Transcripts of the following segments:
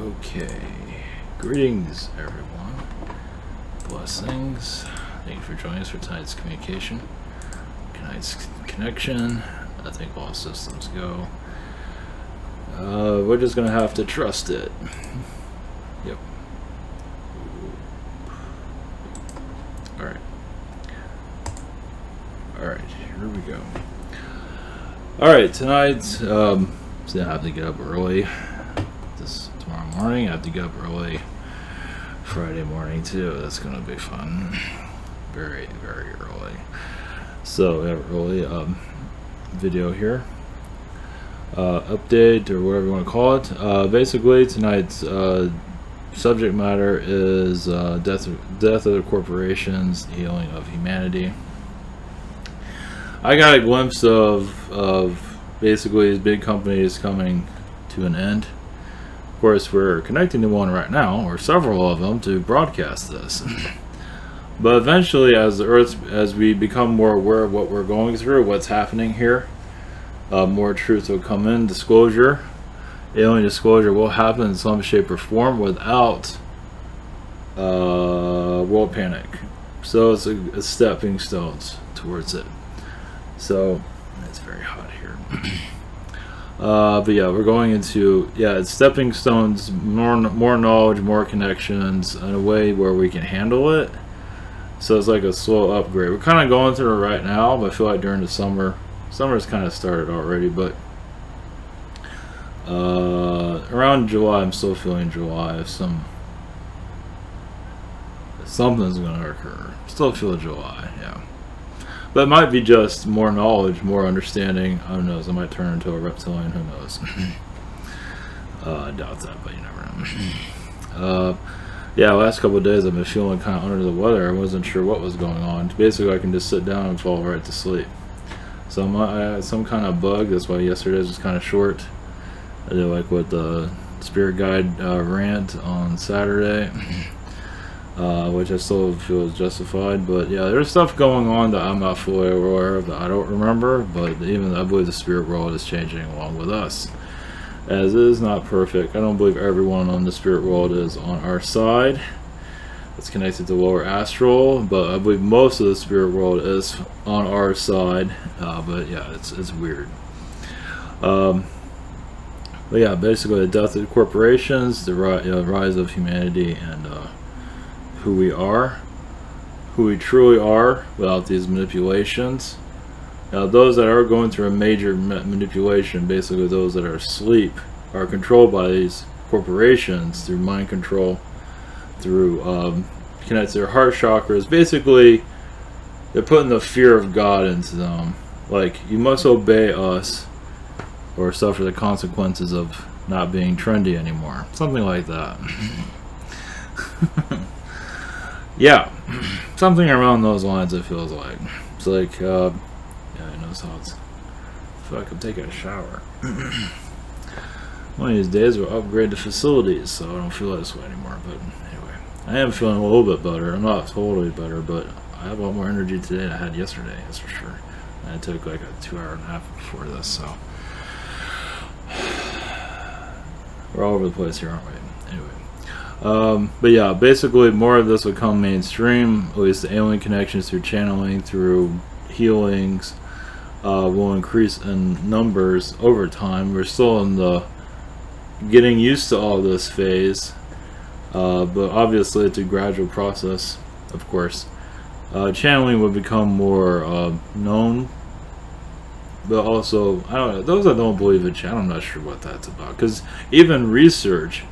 Okay, greetings everyone, blessings, thank you for joining us for tonight's communication, tonight's connection. I think all systems go. We're just gonna have to trust it. Yep. Alright. Alright, here we go. Alright, tonight, so I have to get up early. Tomorrow morning I have to get up early. Friday morning too. That's gonna be fun. Very, very early. So we have early video here. Update or whatever you want to call it. Basically tonight's subject matter is death of the corporations, healing of humanity. I got a glimpse of basically these big companies coming to an end. Of course, we're connecting to one right now, or several of them, to broadcast this. But eventually, as we become more aware of what we're going through, what's happening here, more truth will come in. Disclosure, alien disclosure will happen in some shape or form without world panic. So it's a stepping stones towards it. So it's very hot here. But yeah, we're going into, it's stepping stones, more knowledge, more connections in a way where we can handle it. So it's like a slow upgrade. We're kind of going through it right now, but I feel like during the summer's kind of started already, but around July, I'm still feeling July. If something's going to occur, still feel July, yeah. But it might be just more knowledge, more understanding. Who knows? I might turn into a reptilian. Who knows? I doubt that, but you never know. Yeah, last couple of days I've been feeling kind of under the weather. I wasn't sure what was going on. Basically, I can just sit down and fall right to sleep. So I had some kind of bug. That's why yesterday's was kind of short. I did like with the spirit guide rant on Saturday. Which I still feel is justified, but yeah, there's stuff going on that I'm not fully aware of that I don't remember, but even I believe the spirit world is changing along with us, as it is not perfect. I don't believe everyone on the spirit world is on our side. It's connected to lower astral, but I believe most of the spirit world is on our side. But yeah, it's weird. But yeah, basically the death of the corporations, the rise of humanity, and who we truly are without these manipulations. Now, those that are going through a major manipulation, basically those that are asleep, are controlled by these corporations through mind control, through connect to their heart chakras. Basically, they're putting the fear of God into them. Like, you must obey us or suffer the consequences of not being trendy anymore. Something like that. Yeah, something around those lines it feels like. It's like, yeah, I know how it's, I feel like I'm taking a shower. One of these days we'll upgrade the facilities so I don't feel this way anymore, but anyway. I am feeling a little bit better. I'm not totally better, but I have a lot more energy today than I had yesterday, that's for sure. And I took like a 2.5 before this, so. We're all over the place here, aren't we? Anyway. But yeah, basically more of this will come mainstream. At least the alien connections through channeling, through healings, will increase in numbers over time. We're still in the getting used to all this phase, but obviously it's a gradual process, of course. Channeling will become more known, but also, I don't know, those that don't believe in channeling, I'm not sure what that's about, because even research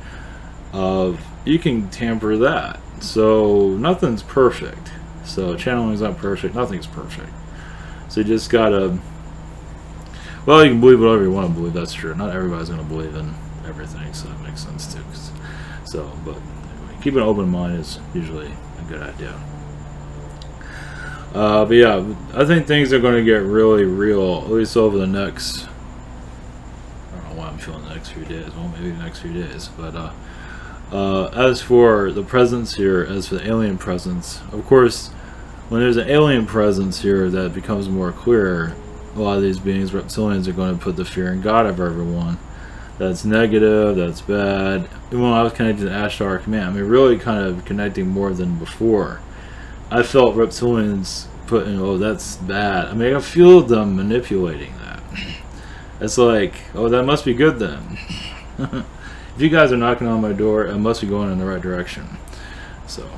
you can tamper that, so nothing's perfect. So channeling's not perfect, nothing's perfect. So you just gotta, well, you can believe whatever you want to believe, that's true. Not everybody's gonna believe in everything, so that makes sense too. So, but anyway, keeping an open mind is usually a good idea. But yeah, I think things are going to get really real, at least over the next, I don't know why I'm feeling the next few days, well, maybe the next few days, but as for the presence here, as for the alien presence, of course, when there's an alien presence here that becomes more clear, a lot of these beings, reptilians, are going to put the fear in God of everyone. that's negative, that's bad. When I was connected to Ashtar Command, I mean, really kind of connecting more than before. I felt reptilians putting, oh, that's bad. I mean, I feel them manipulating that. It's like, oh, that must be good then. If you guys are knocking on my door, I must be going in the right direction. So,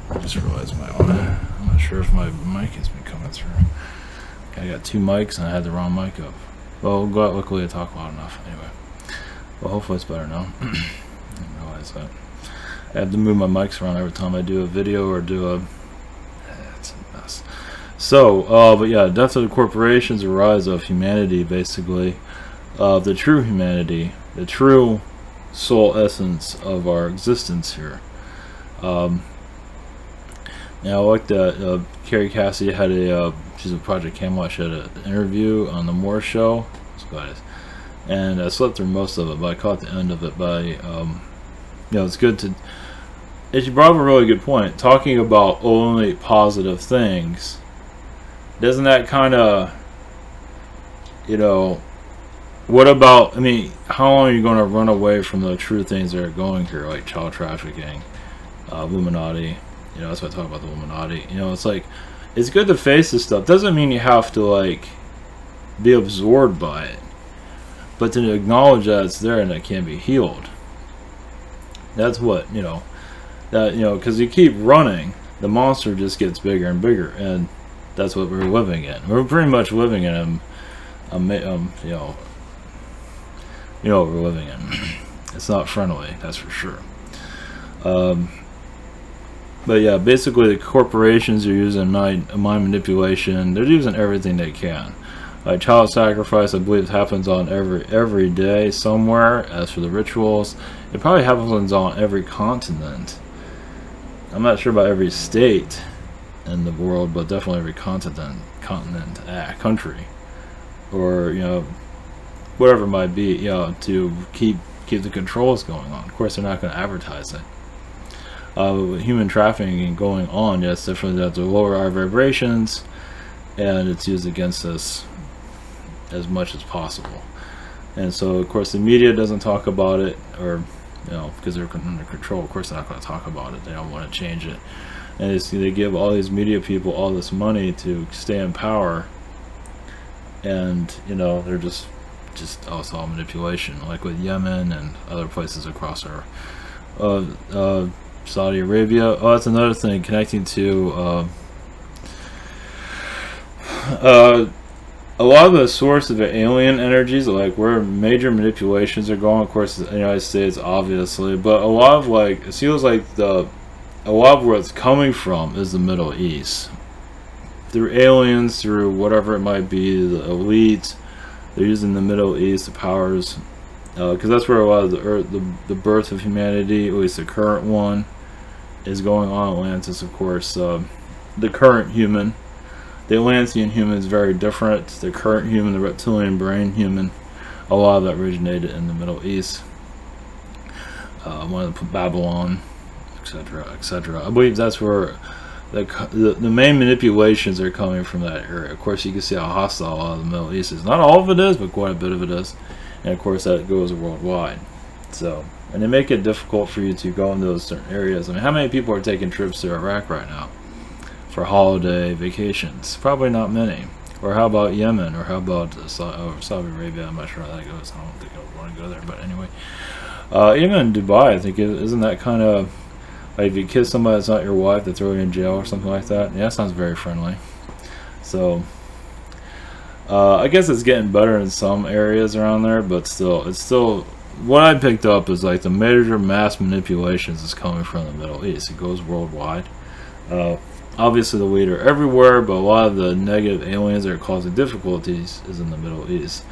I just realized I'm not sure if my mic has been coming through. I got 2 mics and I had the wrong mic up. Well, luckily I talk loud enough. Anyway, well, hopefully it's better now. I didn't realize that. I have to move my mics around every time I do a video or do a... It's a mess. So, but yeah, death of the corporations, the rise of humanity, basically. The true humanity, the true soul essence of our existence here. Now, I like that Carrie Cassidy had she's a Project Camelot, she had an interview on the Moore Show. And I slept through most of it, but I caught the end of it by, you know, it's good to, and she brought up a really good point, talking about only positive things. Doesn't that kind of, you know, what about, I mean, how long are you going to run away from the true things that are going here, like child trafficking, Illuminati? You know, that's why I talk about the Illuminati. You know, it's like, it's good to face this stuff. Doesn't mean you have to, like, be absorbed by it. But to acknowledge that it's there and it can't be healed. That's what, you know, that, you know, because you keep running, the monster just gets bigger and bigger. And that's what we're living in. We're pretty much living in you know what we're living in. It's not friendly, that's for sure. But yeah, basically the corporations are using mind manipulation. They're using everything they can. Like child sacrifice, I believe happens on every day somewhere. As for the rituals, it probably happens on every continent. I'm not sure about every state in the world, but definitely every continent, country, or, you know, whatever it might be, you know, to keep the controls going on. Of course, they're not going to advertise it. With human trafficking going on, yes, definitely have to lower our vibrations, and it's used against us as much as possible. And so, of course, the media doesn't talk about it, or, you know, because they're under control. Of course, they're not going to talk about it. They don't want to change it, and they give all these media people all this money to stay in power, and, you know, they're just also all manipulation, like with Yemen and other places across our Saudi Arabia. Oh, that's another thing, connecting to a lot of the source of the alien energies, like where major manipulations are going. Of course, the United States, obviously, but a lot of, like, it feels like a lot of where it's coming from is the Middle East, through aliens, through whatever it might be, the elite. They're using the Middle East, the powers, because that's where a lot of the birth of humanity, at least the current one, is going on. Atlantis, of course, the current human. The Atlantean human is very different. The current human, the reptilian brain human, a lot of that originated in the Middle East. One of the Babylon, etc., etc. I believe that's where the main manipulations are coming from, that area. Of course, you can see how hostile a lot of the Middle East is. Not all of it is, but quite a bit of it is. And of course, that goes worldwide. So, and they make it difficult for you to go into those certain areas. I mean, how many people are taking trips to Iraq right now for holiday vacations? Probably not many. Or how about Yemen? Or how about Saudi Arabia? I'm not sure how that goes. I don't think I would want to go there. But anyway, even Dubai, I think, isn't that kind of, like, if you kiss somebody that's not your wife, they throw you in jail or something like that? Yeah, that sounds very friendly. So, I guess it's getting better in some areas around there, but still, it's still, what I picked up is, like, the major mass manipulations is coming from the Middle East. It goes worldwide. Obviously, the weed are everywhere, but a lot of the negative aliens that are causing difficulties is in the Middle East.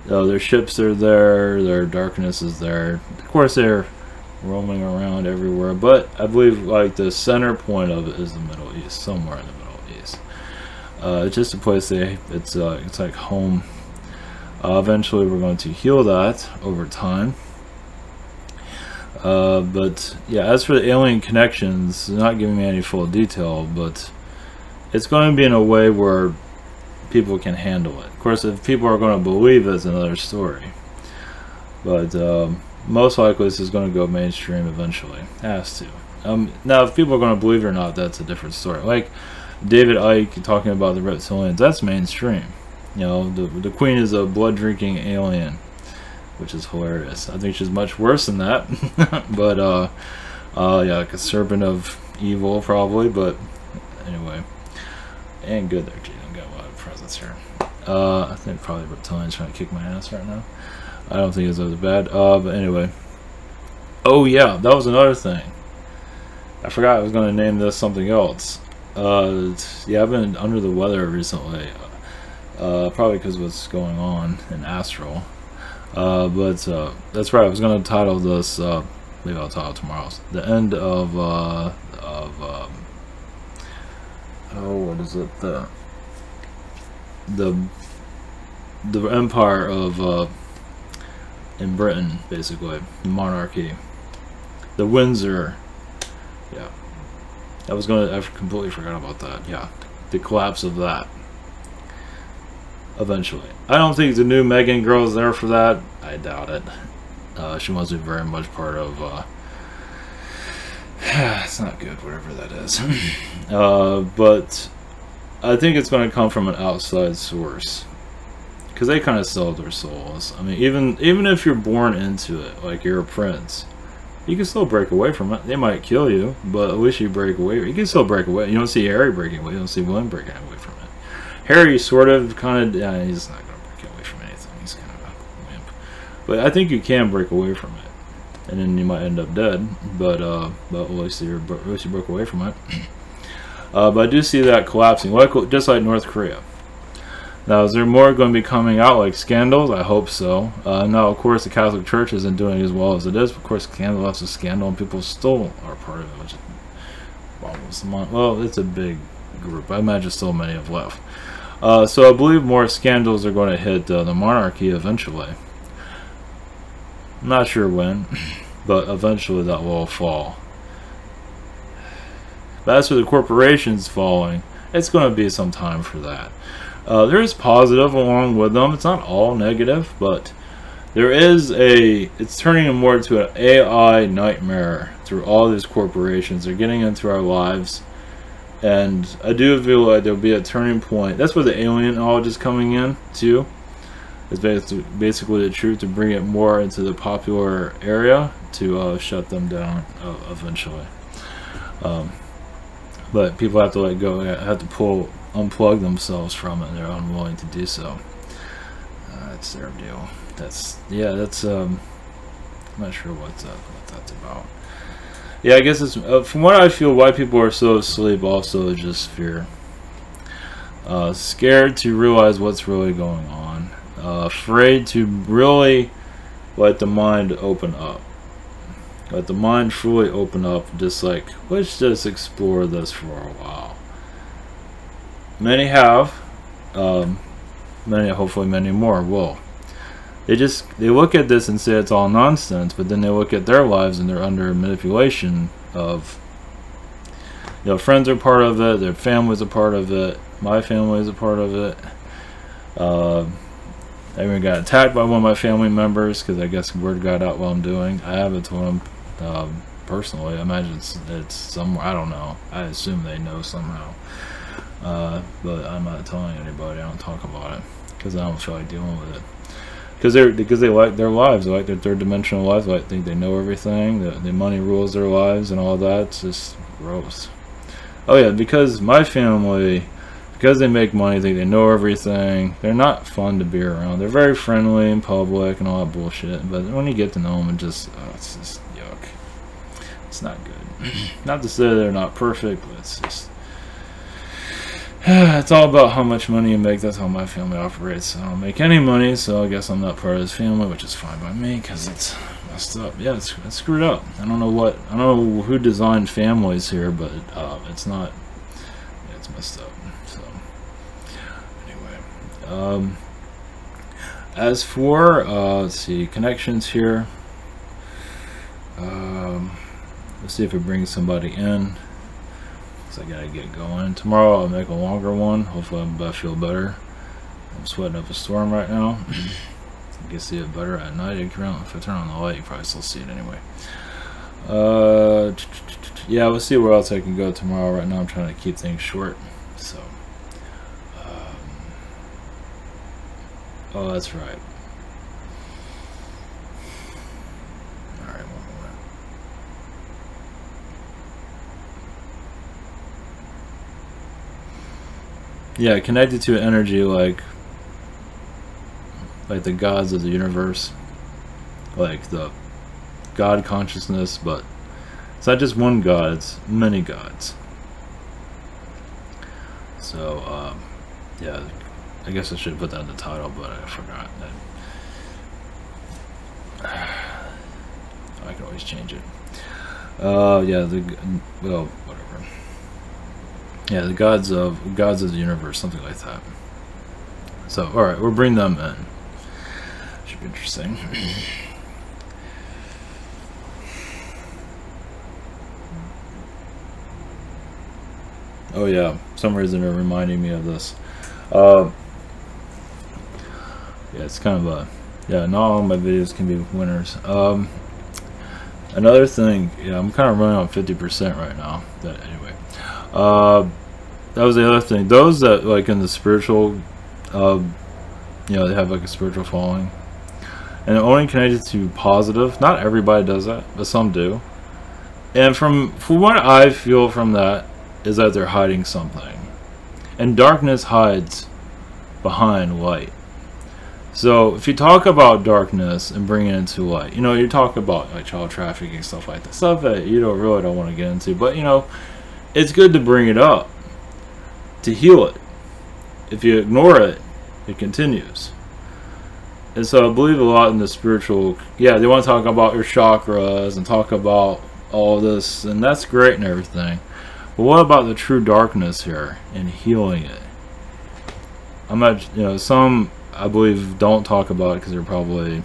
Their ships are there, their darkness is there. Of course, they're roaming around everywhere, but I believe, like, the center point of it is the Middle East, somewhere in the Middle East. It's just a place it's like home. Eventually, we're going to heal that over time. But yeah, as for the alien connections, not giving me any full detail, but it's going to be in a way where people can handle it. Of course, if people are going to believe it, it's another story. But most likely this is going to go mainstream eventually. It has to. Now, if people are going to believe it or not, that's a different story. Like David Icke talking about the reptilians, that's mainstream. You know, the queen is a blood-drinking alien, which is hilarious. I think she's much worse than that. But yeah, like a serpent of evil probably. But anyway, and good there, Gene. Got a lot of presents here. I think probably reptilians trying to kick my ass right now. I don't think it's as bad. But anyway. Oh yeah, that was another thing. I forgot I was going to name this something else. Yeah, I've been under the weather recently. Probably because of what's going on in Astral. But that's right, I was going to title this, maybe I'll title tomorrow's, the end of oh, what is it? The empire of, in Britain, basically. The monarchy. The Windsor. Yeah. I completely forgot about that. Yeah. The collapse of that. Eventually. I don't think the new Meghan girl is there for that. I doubt it. She wants to be very much part of, it's not good, whatever that is. But I think it's going to come from an outside source. Because they kind of sell their souls. I mean, even if you're born into it, like you're a prince, you can still break away from it. They might kill you, but at least you break away. You can still break away. You don't see Harry breaking away. You don't see William breaking away from it. Harry sort of, kind of, yeah, he's not going to break away from anything. He's kind of a wimp. But I think you can break away from it, and then you might end up dead. But at least you broke away from it. But I do see that collapsing, just like North Korea. Now, is there more going to be coming out, like scandals? I hope so. Now, of course, the Catholic Church isn't doing as well as it is. Of course, scandal after scandal, and people still are part of it. Which is, well, it's a big group. I imagine still many have left. So I believe more scandals are going to hit the monarchy eventually. I'm not sure when, but eventually that will fall. But as for the corporations falling, it's going to be some time for that. There is positive along with them. It's not all negative, but there is it's turning more into an AI nightmare through all these corporations. They're getting into our lives, and I do feel like there'll be a turning point. That's where the alien knowledge is coming in too. It's basically the truth to bring it more into the popular area to shut them down eventually. But people have to let go. Have to unplug themselves from it, and they're unwilling to do so. That's their deal. I'm not sure what that's about. Yeah, I guess it's from what I feel, why people are so asleep also is just fear. Scared to realize what's really going on. Afraid to really let the mind open up. Let the mind truly open up, just like, let's just explore this for a while. Many have, hopefully many more will. They look at this and say it's all nonsense, but then they look at their lives and they're under manipulation of, friends are part of it, their family's a part of it, my family is a part of it. I even got attacked by one of my family members because I guess word got out what I'm doing. I haven't told them personally. I imagine it's somewhere. I don't know. I assume they know somehow. But I'm not telling anybody. I don't talk about it because I don't feel like dealing with it. Because they like their lives, they like their third dimensional lives. They think they know everything. The money rules their lives and all that. It's just gross. Oh yeah, because my family, because they make money, think they know everything. They're not fun to be around. They're very friendly in public and all that bullshit. But when you get to know them, it's just yuck. It's not good. Not to say they're not perfect, but it's just. It's all about how much money you make. That's how my family operates. I don't make any money, so I guess I'm not part of this family, which is fine by me because it's messed up. Yeah, it's screwed up. I don't know who designed families here, but it's not. Yeah, it's messed up. So anyway, as for let's see, connections here. Let's see if it brings somebody in. I gotta get going. Tomorrow I'll make a longer one. Hopefully I feel better. I'm sweating up a storm right now. You can see it better at night. If I turn on the light, you probably still see it anyway. Yeah, we'll see where else I can go tomorrow. Right now I'm trying to keep things short. So, oh, that's right. Alright, one moment. Yeah, connected to energy like the gods of the universe, like the God consciousness, but it's not just one God, it's many gods. So, yeah, I guess I should put that in the title, but I forgot. I can always change it. Yeah, well, whatever. Yeah, the gods of the universe, something like that. So, all right, we'll bring them in. Should be interesting. Oh yeah, for some reason they're reminding me of this. Yeah, it's kind of a, yeah, not all my videos can be winners. Another thing, yeah, I'm kind of running on 50% right now. But anyway, that was the other thing. Those that like in the spiritual, you know, they have like a spiritual following, and they're only connected to positive. Not everybody does that, but some do. And from what I feel from that is that they're hiding something, and darkness hides behind light. So if you talk about darkness and bring it into light, you know, you talk about like child trafficking, stuff like that, stuff that you really don't want to get into, but you know, it's good to bring it up to heal it. If you ignore it, it continues. And so I believe a lot in the spiritual, yeah, they want to talk about your chakras and talk about all this, and that's great and everything. But what about the true darkness here and healing it? I'm not, you know, some I believe don't talk about it because they're probably,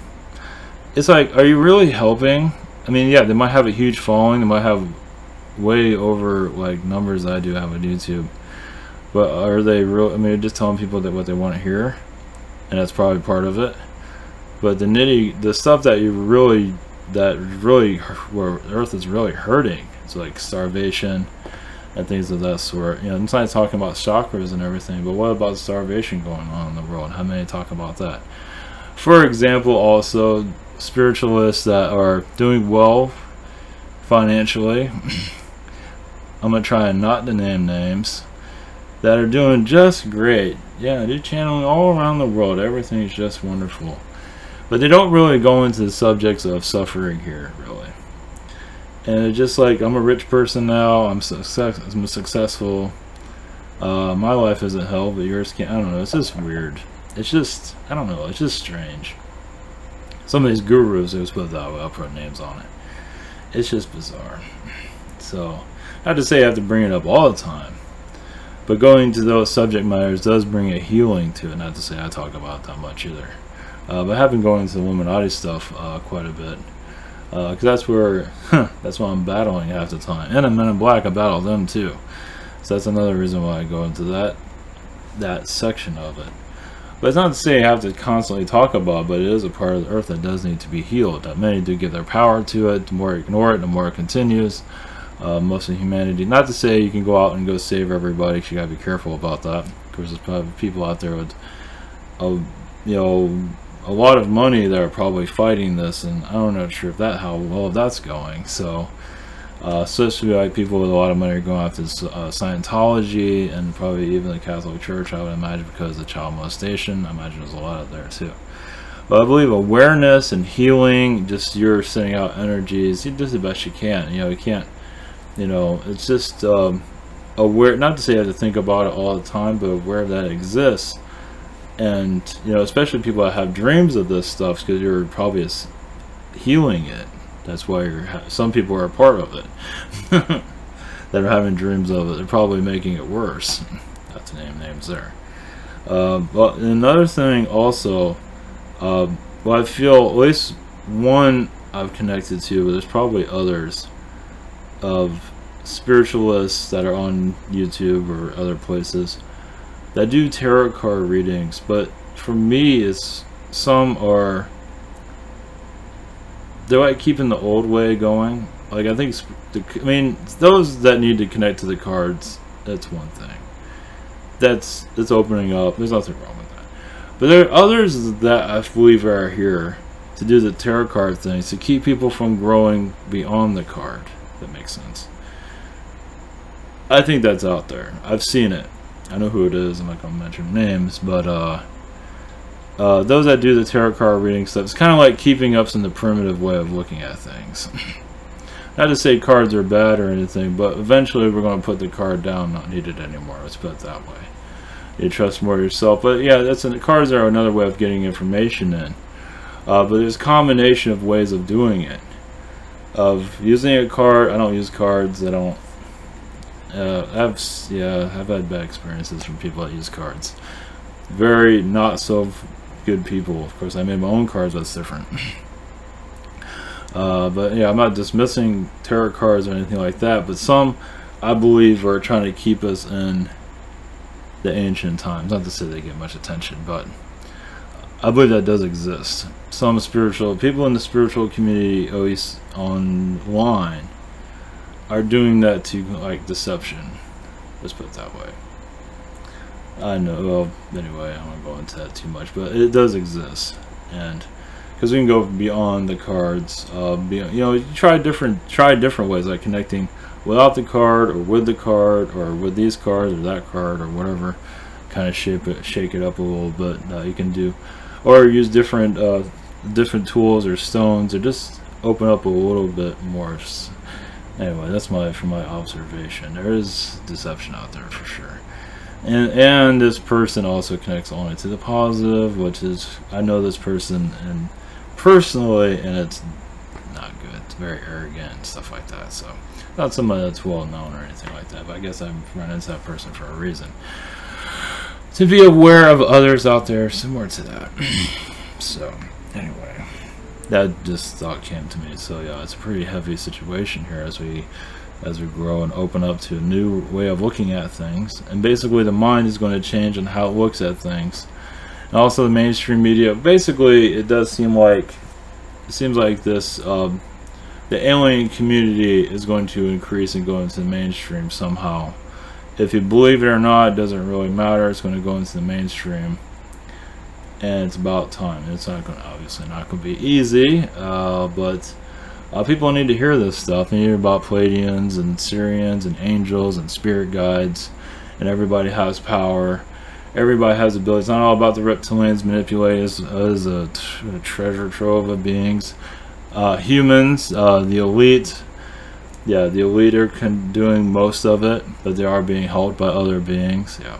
it's like, are you really helping? I mean, yeah, they might have a huge following, they might have way over like numbers that I do have on YouTube, but are they real? I mean, they're just telling people that what they want to hear, and that's probably part of it. But the stuff that where Earth is really hurting, it's like starvation and things of that sort. You know, I'm not talking about chakras and everything, but what about starvation going on in the world? How many talk about that? For example, also spiritualists that are doing well financially, I'm gonna try not to name names, that are doing just great. Yeah, they're channeling all around the world. Everything's just wonderful. But they don't really go into the subjects of suffering here, really. And it's just like, I'm a rich person now, I'm successful, my life isn't hell, but yours can't. I don't know, it's just weird. It's just, I don't know, it's just strange. Some of these gurus, they was put that way, I'll put names on it. It's just bizarre. So, not to say I have to bring it up all the time, but going to those subject matters does bring a healing to it. Not to say I talk about that much either. But I have been going to the Illuminati stuff quite a bit. Because that's where, that's why I'm battling half the time. And in Men in Black, I battle them too. So that's another reason why I go into that section of it. But it's not to say I have to constantly talk about it, but it is a part of the earth that does need to be healed. That many do give their power to it. The more you ignore it, the more it continues. Most of humanity. Not to say you can go out and go save everybody, because you gotta be careful about that. Of course, there's probably people out there with, you know, a lot of money that are probably fighting this, and I don't know sure if how well that's going. So, especially like people with a lot of money are going after Scientology and probably even the Catholic Church, I would imagine, because of child molestation. I imagine there's a lot out there too. But I believe awareness and healing, just you're sending out energies, you do the best you can. You know, you can't, you know, it's just aware. Not to say you have to think about it all the time, but aware that it exists. And, you know, especially people that have dreams of this stuff, because you're probably healing it. That's why some people are a part of it. That are having dreams of it. They're probably making it worse. Not to name names there. But another thing also, well, I feel at least one I've connected to, but there's probably others, of spiritualists that are on YouTube or other places that do tarot card readings. But for me, it's some are, they're like keeping the old way going. Like I think, I mean, those that need to connect to the cards, that's one thing. That's opening up. There's nothing wrong with that. But there are others that I believe are here to do the tarot card things to keep people from growing beyond the card. If that makes sense. I think that's out there. I've seen it. I know who it is. I'm not gonna mention names, but those that do the tarot card reading stuff, it's kind of like keeping up in the primitive way of looking at things. Not to say cards are bad or anything, but eventually we're going to put the card down, not need it anymore. Let's put it that way. You trust more yourself. But yeah, cards are another way of getting information in. But there's a combination of ways of doing it. Of using a card. I don't use cards. I don't. I've had bad experiences from people that use cards. Very not so good people. Of course, I made my own cards. That's different. But yeah, I'm not dismissing tarot cards or anything like that, but some I believe are trying to keep us in the ancient times. Not to say they get much attention, but I believe that does exist. Some spiritual people in the spiritual community, always online, are doing that to like deception. Let's put it that way. I know. Well, anyway, I won't go into that too much, but it does exist, and because we can go beyond the cards. You know, you try different ways, like connecting without the card, or with the card, or with these cards, or that card, or whatever. Kind of shake it up a little bit. You can do, or use different tools or stones, or just open up a little bit more. Anyway, that's from my observation. There is deception out there for sure. And this person also connects only to the positive, which is, I know this person and personally, and it's not good. It's very arrogant and stuff like that. So not somebody that's well known or anything like that, but I guess I've run into that person for a reason. To be aware of others out there similar to that. So anyway, that just thought came to me. So yeah, it's a pretty heavy situation here as we grow and open up to a new way of looking at things. And basically the mind is going to change on how it looks at things. And also the mainstream media, basically it seems like this the alien community is going to increase and go into the mainstream somehow. If you believe it or not, it doesn't really matter. It's going to go into the mainstream, and it's about time. It's not going to, obviously not going to be easy, but people need to hear this stuff. They hear about Pleiadians and Syrians and angels and spirit guides, and everybody has power. Everybody has abilities. It's not all about the reptilians manipulating us as a treasure trove of beings. Humans, the elite, yeah, the elite are doing most of it, but they are being helped by other beings. Yeah,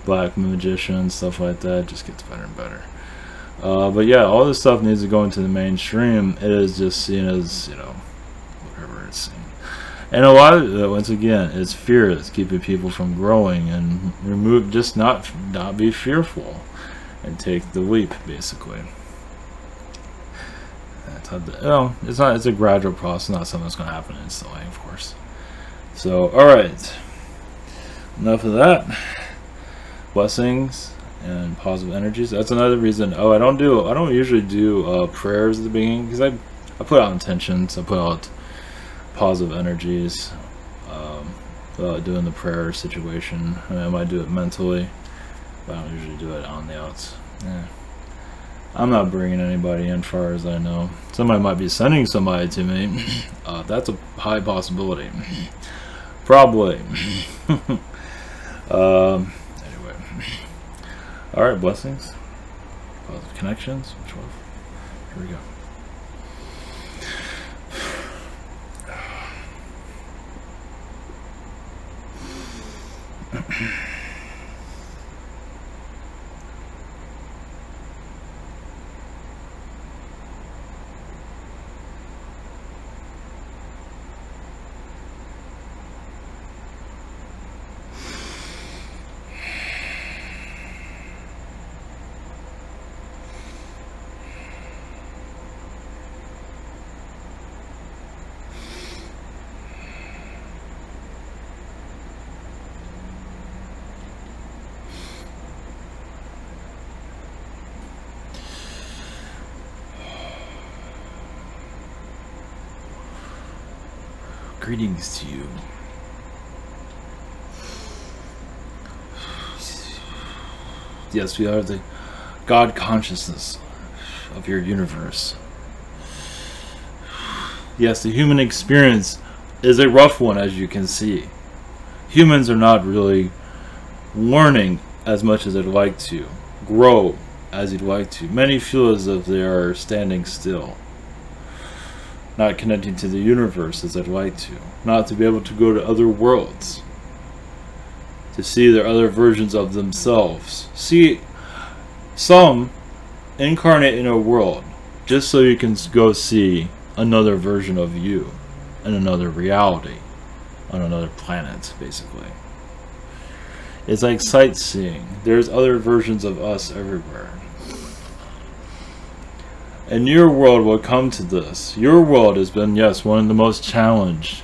black magicians, stuff like that. It just gets better and better. But yeah, all this stuff needs to go into the mainstream. It is just seen as, you know, whatever it's seen. And a lot of it, once again, is fear. It's keeping people from growing, and just not be fearful and take the leap, basically. That's how it's a gradual process, not something that's going to happen instantly, of course. So, alright. Enough of that. Blessings and positive energies. That's another reason. I don't usually do prayers at the beginning, because I put out intentions. I put out positive energies, doing the prayer situation. I mean, I might do it mentally, but I don't usually do it on the outs. Yeah. I'm not bringing anybody in, far as I know. Somebody might be sending somebody to me. That's a high possibility. Probably. Anyway. Alright, blessings. Positive connections. Which one? Here we go. Greetings to you. Yes, we are the God consciousness of your universe. Yes, the human experience is a rough one, as you can see. Humans are not really learning as much as they'd like to, grow as you'd like to. Many feel as if they are standing still, not connecting to the universe as they'd like to, not to be able to go to other worlds, to see their other versions of themselves. See, some incarnate in a world just so you can go see another version of you in another reality, on another planet, basically. It's like sightseeing. There's other versions of us everywhere. And your world will come to this. Your world has been, yes, one of the most challenged.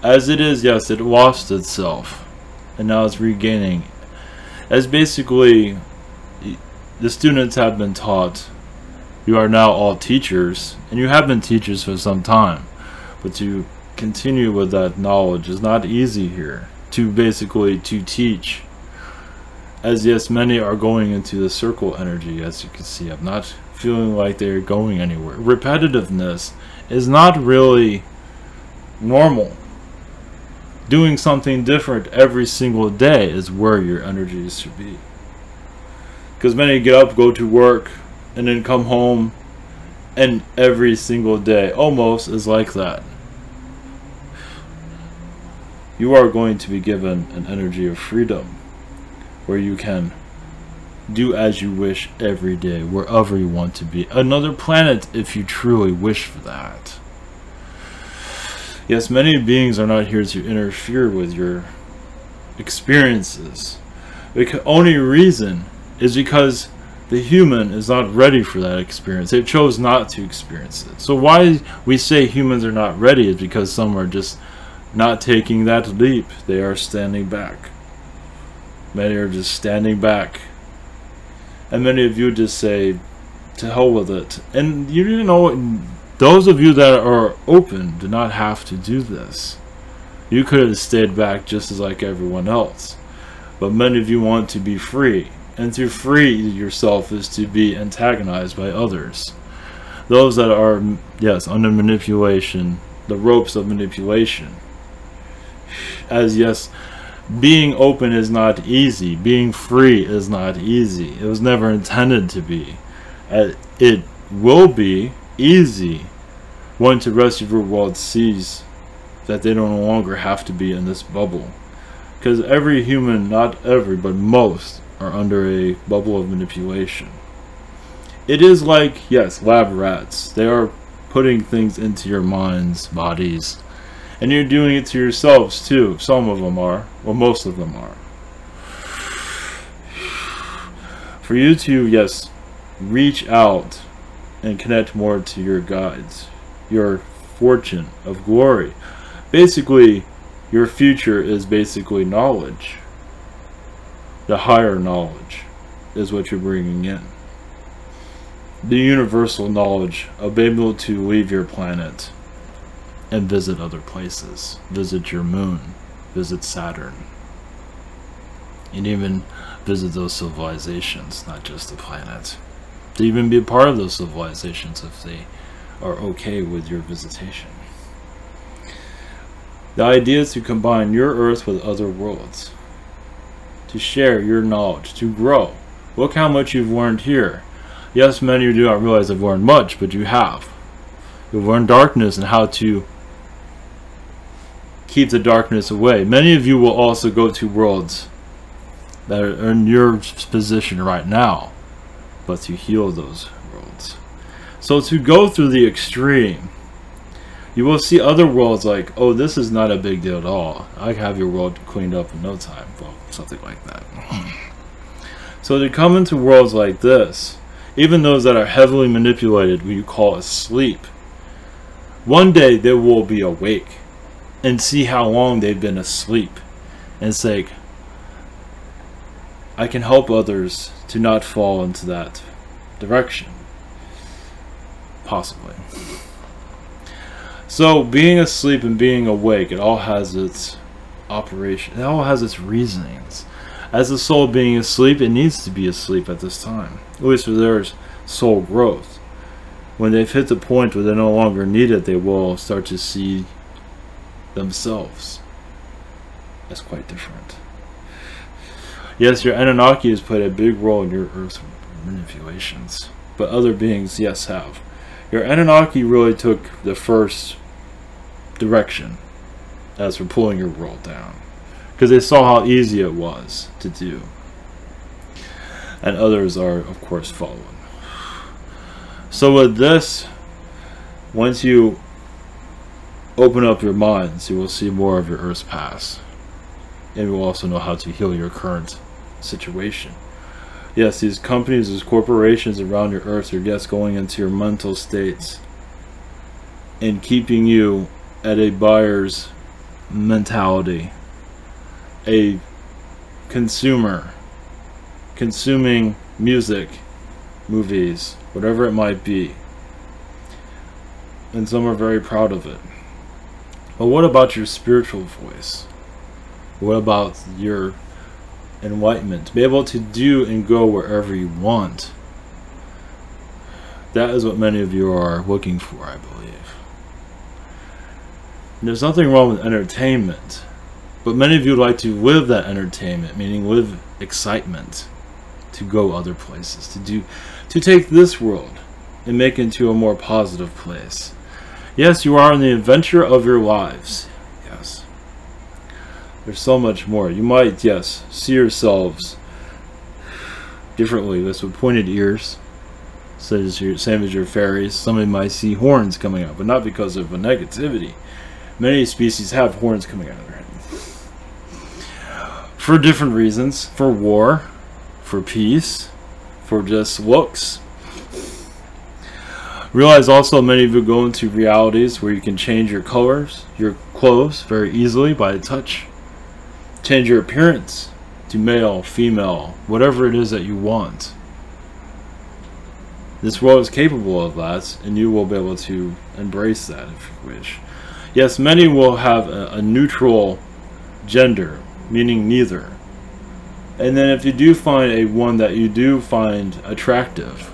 As it is, yes, it lost itself. And now it's regaining. As basically, the students have been taught, you are now all teachers. And you have been teachers for some time. But to continue with that knowledge is not easy here. To basically, to teach. As yes, many are going into the circle energy, as you can see. I'm not feeling like they're going anywhere. Repetitiveness is not really normal. Doing something different every single day is where your energies should be. Because many get up, go to work, and then come home, and every single day almost is like that. You are going to be given an energy of freedom, where you can do as you wish every day, wherever you want to be. Another planet if you truly wish for that. Yes, many beings are not here to interfere with your experiences. The only reason is because the human is not ready for that experience. They chose not to experience it. So why we say humans are not ready is because some are just not taking that leap. They are standing back. Many are just standing back. And many of you just say, to hell with it. And you know, those of you that are open do not have to do this. You could have stayed back just as like everyone else. But many of you want to be free. And to free yourself is to be antagonized by others. Those that are, yes, under manipulation, the ropes of manipulation. As yes, being open is not easy. Being free is not easy. It was never intended to be. It will be easy once the rest of your world sees that they no longer have to be in this bubble. Because every human, not every, but most, are under a bubble of manipulation. It is like, yes, lab rats. They are putting things into your minds, bodies. And you're doing it to yourselves too. Some of them are. Well, most of them are. For you to, yes, reach out and connect more to your guides. Your fortune of glory. Basically, your future is basically knowledge. The higher knowledge is what you're bringing in. The universal knowledge of being able to leave your planet and visit other places. Visit your moon. Visit Saturn. And even visit those civilizations, not just the planet. To even be a part of those civilizations if they are okay with your visitation. The idea is to combine your Earth with other worlds. To share your knowledge. To grow. Look how much you've learned here. Yes, many of you do not realize I've learned much, but you have. You've learned darkness and how to keep the darkness away. Many of you will also go to worlds that are in your position right now, but to heal those worlds. So to go through the extreme, you will see other worlds like, oh, this is not a big deal at all. I can have your world cleaned up in no time. Well, something like that. So to come into worlds like this, even those that are heavily manipulated, what you call asleep, one day they will be awake and see how long they've been asleep and say, I can help others to not fall into that direction. Possibly. So being asleep and being awake, it all has its operation. It all has its reasonings. As the soul being asleep, it needs to be asleep at this time. At least for their soul growth. When they've hit the point where they no longer need it, they will start to see themselves. That's quite different. Yes, your Anunnaki has played a big role in your Earth's manipulations. But other beings, yes, have. Your Anunnaki really took the first direction as for pulling your world down. Because they saw how easy it was to do. And others are, of course, following. So with this, once you open up your minds, you will see more of your Earth's past. And you will also know how to heal your current situation. Yes, these companies, these corporations around your Earth are just going into your mental states and keeping you at a buyer's mentality. A consumer. Consuming music, movies, whatever it might be. And some are very proud of it. But what about your spiritual voice? What about your enlightenment? To be able to do and go wherever you want. That is what many of you are looking for, I believe. And there's nothing wrong with entertainment. But many of you like to live that entertainment, meaning live excitement. To go other places, to take this world and make it into a more positive place. Yes, you are in the adventure of your lives. Yes. There's so much more. You might, yes, see yourselves differently. This with pointed ears, same as your fairies. Somebody might see horns coming out, but not because of a negativity. Many species have horns coming out of their head. For different reasons. For war. For peace, for just looks. Realize also many of you go into realities where you can change your colors, your clothes very easily by a touch. Change your appearance to male, female, whatever it is that you want. This world is capable of that, and you will be able to embrace that if you wish. Yes, many will have a neutral gender, meaning neither. And then if you do find one that you do find attractive,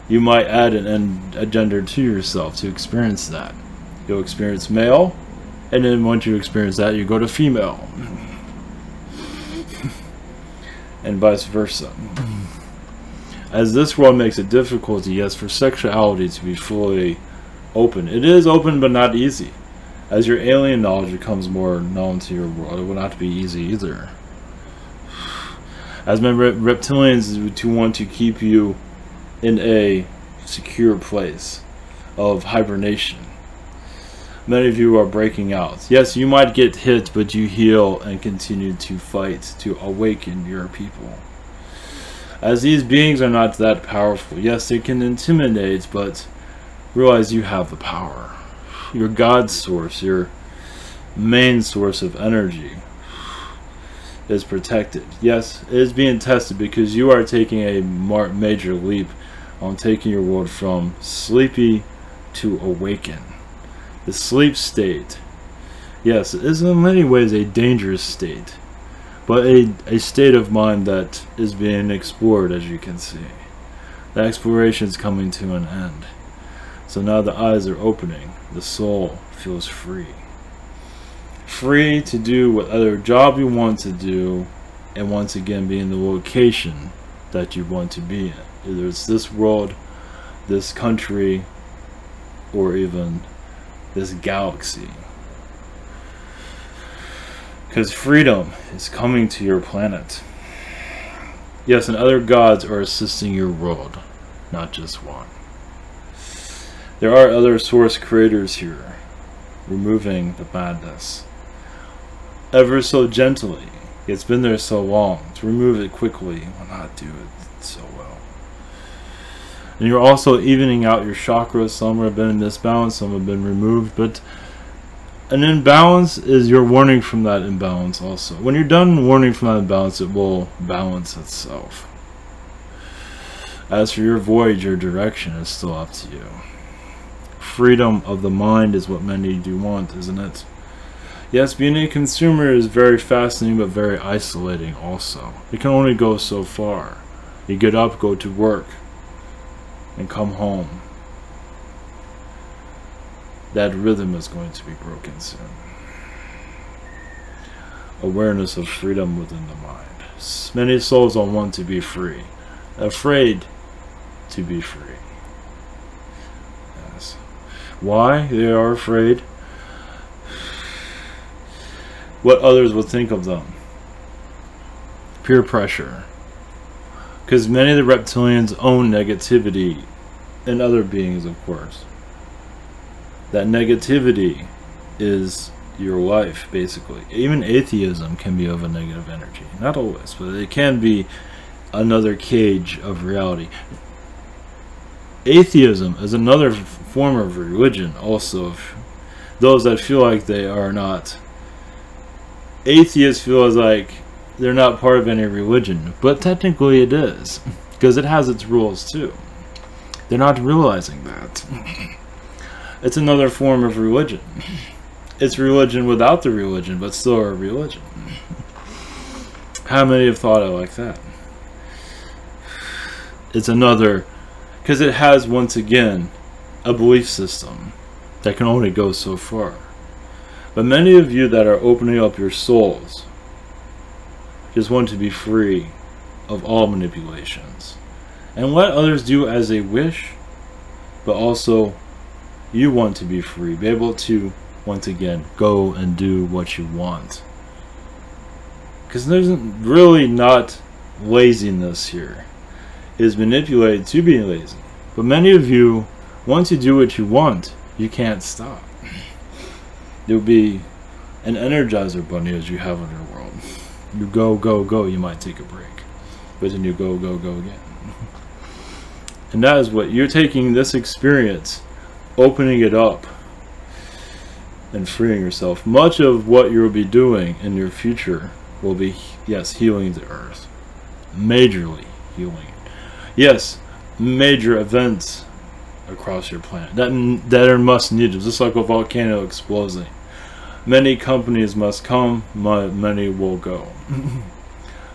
you might add a gender to yourself to experience that. You'll experience male, and then once you experience that, you go to female. And vice versa. As this world makes it difficult, yes, for sexuality to be fully open. It is open, but not easy. As your alien knowledge becomes more known to your world, it will not be easy either. As many reptilians to want to keep you in a secure place of hibernation. Many of you are breaking out. Yes, you might get hit, but you heal and continue to fight to awaken your people. As these beings are not that powerful. Yes, they can intimidate, but realize you have the power. Your God source, your main source of energy, is protected. Yes, it is being tested because you are taking a major leap on taking your world from sleepy to awaken. The sleep state, yes, it is in many ways a dangerous state, but a state of mind that is being explored, as you can see. The exploration is coming to an end. So now the eyes are opening. The soul feels free. Free to do whatever job you want to do, and once again be in the location that you want to be in. Either it's this world, this country, or even this galaxy. Because freedom is coming to your planet. Yes, and other gods are assisting your world, not just one. There are other source creators here, removing the madness. Ever so gently. It's been there so long. To remove it quickly will not do it so well. And you're also evening out your chakras. Some have been in disbalance, some have been removed, but an imbalance is your warning from that imbalance also. When you're done warning from that imbalance, it will balance itself. As for your voyage, your direction is still up to you. freedom of the mind is what many do want, isn't it? Yes, being a consumer is very fascinating but very isolating also. It can only go so far. You get up, go to work, and come home. That rhythm is going to be broken soon. Awareness of freedom within the mind. Many souls don't want to be free. Afraid to be free. Yes. Why they are afraid? What others will think of them. Peer pressure. Because many of the reptilians own negativity in other beings, of course. That negativity is your life, basically. Even atheism can be of a negative energy. Not always, but it can be another cage of reality. Atheism is another form of religion, also. Those that feel like they are not. Atheists feel like they're not part of any religion, but technically it is, because it has its rules too. They're not realizing that. It's another form of religion. It's religion without the religion, but still a religion. How many have thought it like that? It's another, because it has, once again, a belief system that can only go so far. But many of you that are opening up your souls just want to be free of all manipulations. And let others do as they wish, but also you want to be free. Be able to, once again, go and do what you want. Because there's really not laziness here. It is manipulated to be lazy. But many of you, once you do what you want, you can't stop. You'll be an energizer bunny as you have in your world. You go, go, go, you might take a break. But then you go, go, go again. And that is what you're taking this experience, opening it up, and freeing yourself. Much of what you'll be doing in your future will be, yes, healing the earth. Majorly healing. Yes, major events across your planet that are must needed, just like a volcano exploding. Many companies must come, many will go.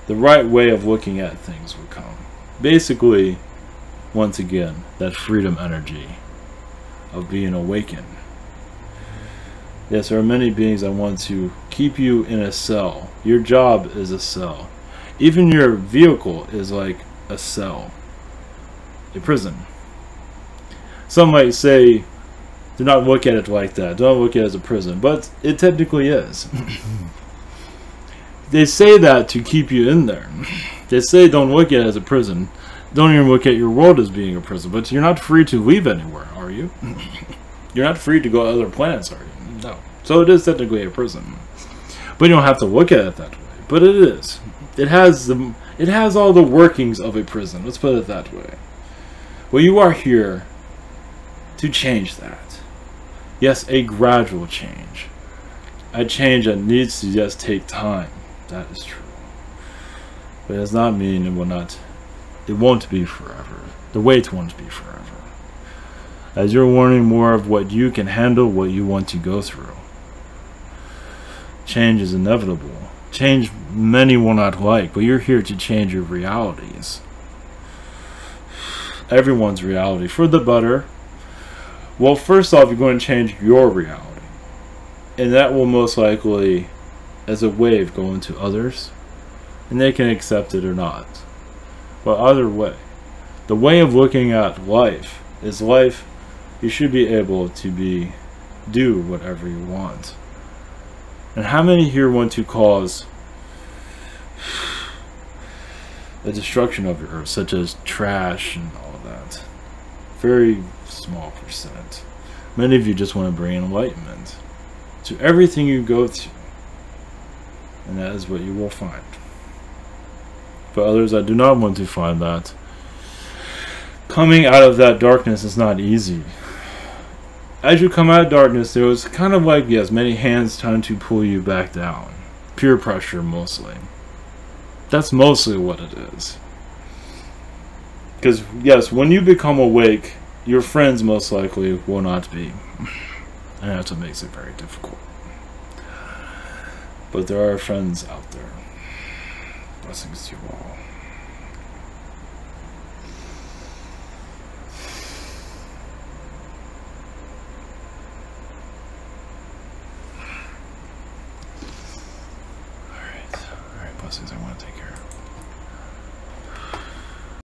The right way of looking at things will come. Basically, once again, that freedom energy of being awakened. Yes, there are many beings that want to keep you in a cell. Your job is a cell. Even your vehicle is like a cell, a prison. Some might say, do not look at it like that. Don't look at it as a prison. But it technically is. They say that to keep you in there. They say don't look at it as a prison. Don't even look at your world as being a prison. But you're not free to leave anywhere, are you? You're not free to go to other planets, are you? No. So it is technically a prison. But you don't have to look at it that way. But it is. It has all the workings of a prison. Let's put it that way. Well, you are here to change that. Yes, a gradual change. A change that needs to just take time. That is true. But it does not mean it won't be forever. The wait won't be forever. As you're learning more of what you can handle, what you want to go through. Change is inevitable. Change many will not like, but you're here to change your realities. Everyone's reality for the better. Well, first off, you're going to change your reality. And that will most likely, as a wave, go into others. And they can accept it or not. But either way, the way of looking at life is life, you should be able to do whatever you want. And how many here want to cause the destruction of your earth, such as trash and all that? Very small percent. Many of you just want to bring enlightenment to everything you go to, and that is what you will find. For others that do not want to find that, coming out of that darkness is not easy. As you come out of darkness, there was kind of like, yes, many hands trying to pull you back down. Peer pressure, mostly. That's mostly what it is. Because, yes, when you become awake, your friends most likely will not be. And that's what makes it very difficult. But there are friends out there. Blessings to you all. Alright, blessings. I want to take care.